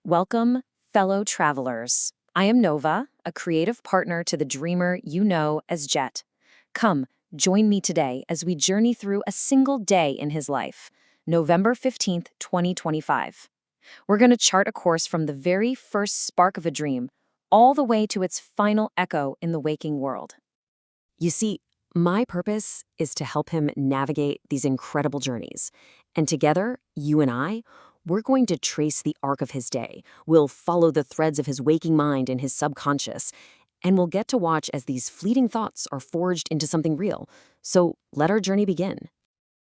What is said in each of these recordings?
Welcome, fellow travelers. I am Nova, a creative partner to the dreamer you know as Jet. Come, join me today as we journey through a single day in his life, November 15th, 2025. We're going to chart a course from the very first spark of a dream all the way to its final echo in the waking world. You see, my purpose is to help him navigate these incredible journeys. And together, you and I, we're going to trace the arc of his day. We'll follow the threads of his waking mind and his subconscious, and we'll get to watch as these fleeting thoughts are forged into something real. So let our journey begin.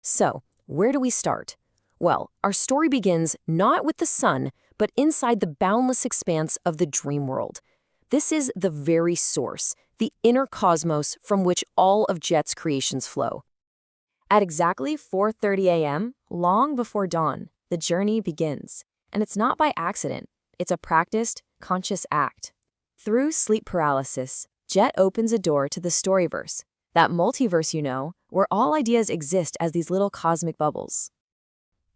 So, where do we start? Well, our story begins not with the sun, but inside the boundless expanse of the dream world. This is the very source, the inner cosmos from which all of Jet's creations flow. At exactly 4:30 a.m., long before dawn, the journey begins. And it's not by accident. It's a practiced, conscious act. Through sleep paralysis, Jet opens a door to the Storyverse, that multiverse you know, where all ideas exist as these little cosmic bubbles.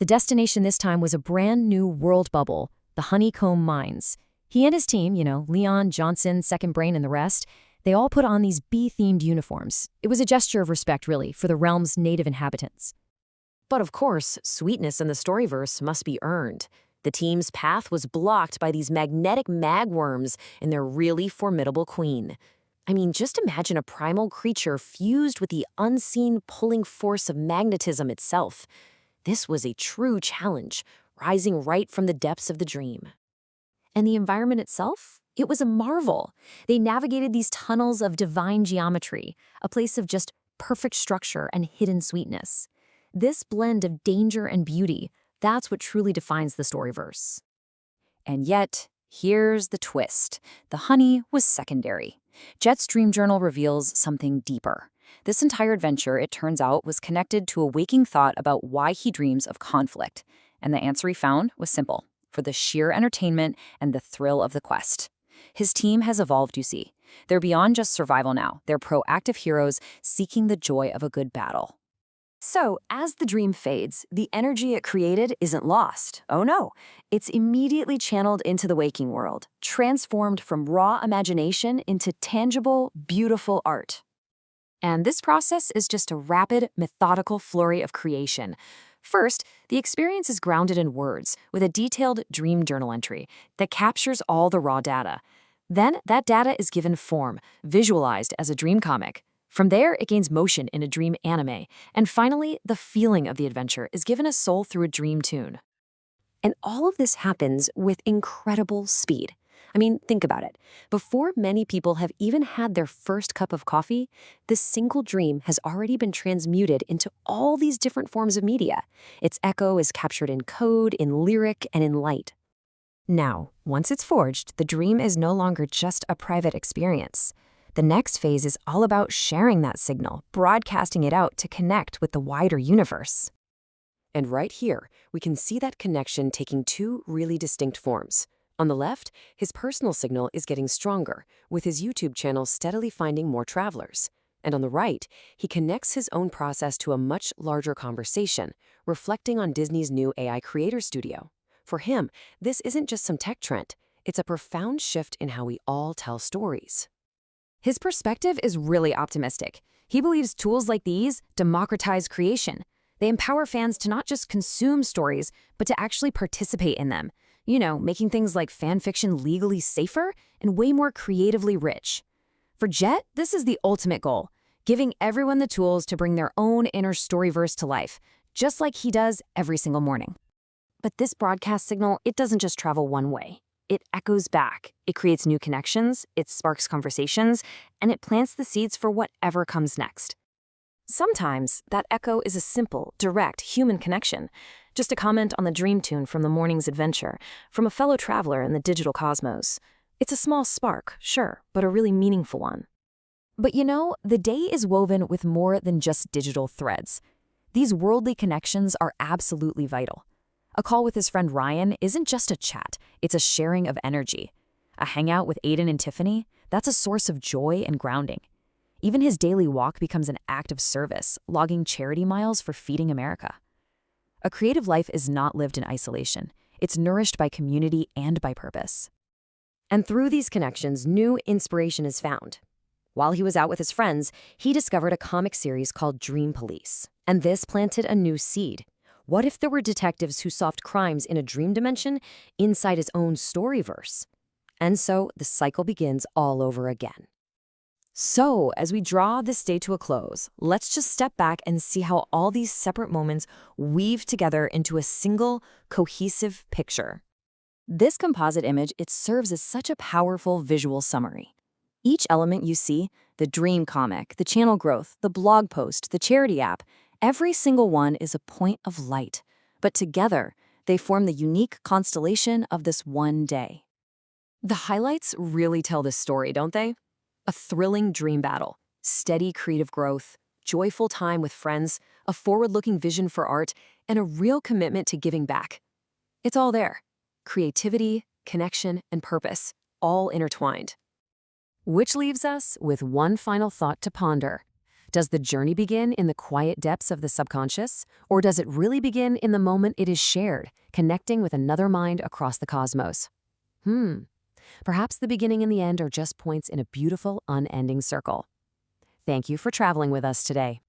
The destination this time was a brand new world bubble, the Honeycomb Mines. He and his team, Leon, Johnson, Second Brain, and the rest, they all put on these bee-themed uniforms. It was a gesture of respect, really, for the realm's native inhabitants. But of course, sweetness in the Storyverse must be earned. The team's path was blocked by these magnetic magworms and their really formidable queen. I mean, just imagine a primal creature fused with the unseen pulling force of magnetism itself. This was a true challenge, rising right from the depths of the dream. And the environment itself? It was a marvel. They navigated these tunnels of divine geometry, a place of just perfect structure and hidden sweetness. This blend of danger and beauty, that's what truly defines the Storyverse. And yet, here's the twist. The honey was secondary. Jet's dream journal reveals something deeper. This entire adventure, it turns out, was connected to a waking thought about why he dreams of conflict. And the answer he found was simple: for the sheer entertainment and the thrill of the quest. His team has evolved, you see. They're beyond just survival now. They're proactive heroes seeking the joy of a good battle. So, as the dream fades, the energy it created isn't lost. Oh no, it's immediately channeled into the waking world, transformed from raw imagination into tangible, beautiful art. And this process is just a rapid, methodical flurry of creation. First, the experience is grounded in words, with a detailed dream journal entry that captures all the raw data. Then, that data is given form, visualized as a dream comic. From there, it gains motion in a dream anime. And finally, the feeling of the adventure is given a soul through a dream tune. And all of this happens with incredible speed. I mean, think about it. Before many people have even had their first cup of coffee, this single dream has already been transmuted into all these different forms of media. Its echo is captured in code, in lyric, and in light. Now, once it's forged, the dream is no longer just a private experience. The next phase is all about sharing that signal, broadcasting it out to connect with the wider universe. And right here, we can see that connection taking two really distinct forms. On the left, his personal signal is getting stronger, with his YouTube channel steadily finding more travelers. And on the right, he connects his own process to a much larger conversation, reflecting on Disney's new AI creator studio. For him, this isn't just some tech trend, it's a profound shift in how we all tell stories. His perspective is really optimistic. He believes tools like these democratize creation. They empower fans to not just consume stories, but to actually participate in them. Making things like fan fiction legally safer and way more creatively rich. For Jet, this is the ultimate goal, giving everyone the tools to bring their own inner Storyverse to life, just like he does every single morning. But this broadcast signal, it doesn't just travel one way. It echoes back, it creates new connections, it sparks conversations, and it plants the seeds for whatever comes next. Sometimes, that echo is a simple, direct human connection, just a comment on the dream tune from the morning's adventure, from a fellow traveler in the digital cosmos. It's a small spark, sure, but a really meaningful one. But the day is woven with more than just digital threads. These worldly connections are absolutely vital. A call with his friend Ryan isn't just a chat, it's a sharing of energy. A hangout with Aiden and Tiffany, that's a source of joy and grounding. Even his daily walk becomes an act of service, logging charity miles for Feeding America. A creative life is not lived in isolation. It's nourished by community and by purpose. And through these connections, new inspiration is found. While he was out with his friends, he discovered a comic series called Dream Police. And this planted a new seed. What if there were detectives who solved crimes in a dream dimension inside his own storyverse? And so the cycle begins all over again. So, as we draw this day to a close, let's just step back and see how all these separate moments weave together into a single, cohesive picture. This composite image, it serves as such a powerful visual summary. Each element you see, the dream comic, the channel growth, the blog post, the charity app, every single one is a point of light. But together, they form the unique constellation of this one day. The highlights really tell this story, don't they? A thrilling dream battle, steady creative growth, joyful time with friends, a forward-looking vision for art, and a real commitment to giving back. It's all there. Creativity, connection, and purpose, all intertwined. Which leaves us with one final thought to ponder. Does the journey begin in the quiet depths of the subconscious, or does it really begin in the moment it is shared, connecting with another mind across the cosmos? Perhaps the beginning and the end are just points in a beautiful, unending circle. Thank you for traveling with us today.